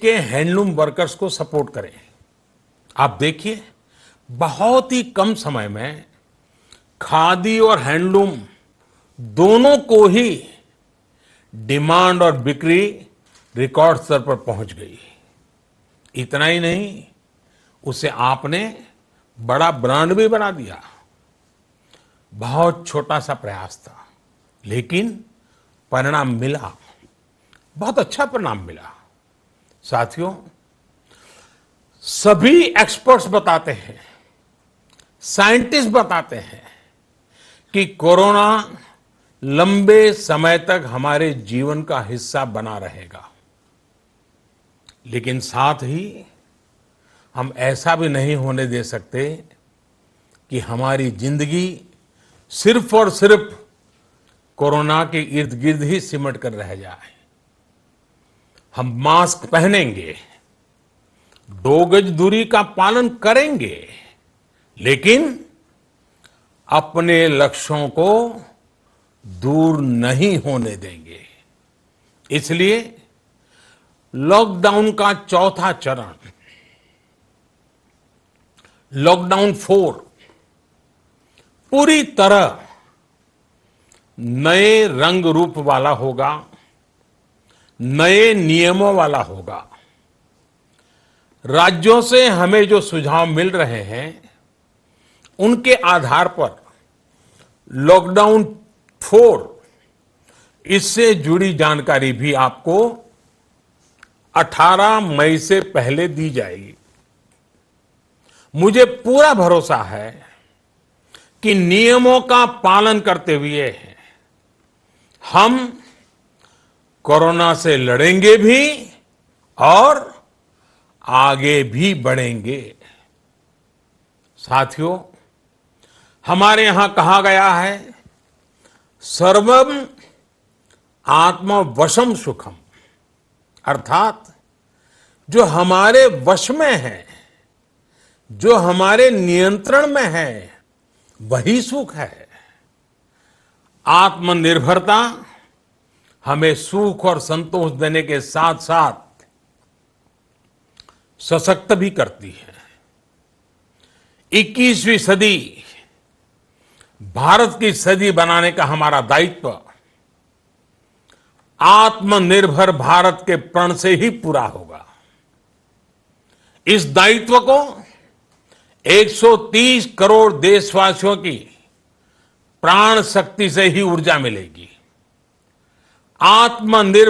के handloom workers को support करें। आप देखिए, बहुत ही कम समय में खादी और हैंडलूम दोनों को ही डिमांड और बिक्री रिकॉर्ड स्तर पर पहुंच गई। इतना ही नहीं, उसे आपने बड़ा ब्रांड भी बना दिया। बहुत छोटा सा प्रयास था, लेकिन परिणाम मिला, बहुत अच्छा परिणाम मिला। साथियों, सभी एक्सपर्ट्स बताते हैं, साइंटिस्ट बताते हैं कि कोरोना लंबे समय तक हमारे जीवन का हिस्सा बना रहेगा। लेकिन साथ ही हम ऐसा भी नहीं होने दे सकते कि हमारी जिंदगी सिर्फ और सिर्फ कोरोना के इर्द गिर्द ही सिमट कर रह जाए। हम मास्क पहनेंगे, 2 गज दूरी का पालन करेंगे, लेकिन अपने लक्ष्यों को दूर नहीं होने देंगे। इसलिए लॉकडाउन का चौथा चरण, लॉकडाउन 4, पूरी तरह नए रंग रूप वाला होगा, नए नियमों वाला होगा। राज्यों से हमें जो सुझाव मिल रहे हैं, उनके आधार पर लॉकडाउन 4, इससे जुड़ी जानकारी भी आपको 18 मई से पहले दी जाएगी। मुझे पूरा भरोसा है कि नियमों का पालन करते हुए हम कोरोना से लड़ेंगे भी और आगे भी बढ़ेंगे। साथियों, हमारे यहां कहा गया है, सर्वम आत्मवशम सुखम, अर्थात जो हमारे वश में है, जो हमारे नियंत्रण में है, वही सुख है। आत्मनिर्भरता हमें सुख और संतोष देने के साथ साथ सशक्त भी करती है। 21वीं सदी भारत की सदी बनाने का हमारा दायित्व आत्मनिर्भर भारत के प्रण से ही पूरा होगा। इस दायित्व को 130 करोड़ देशवासियों की प्राण शक्ति से ही ऊर्जा मिलेगी। आत्मनिर्भर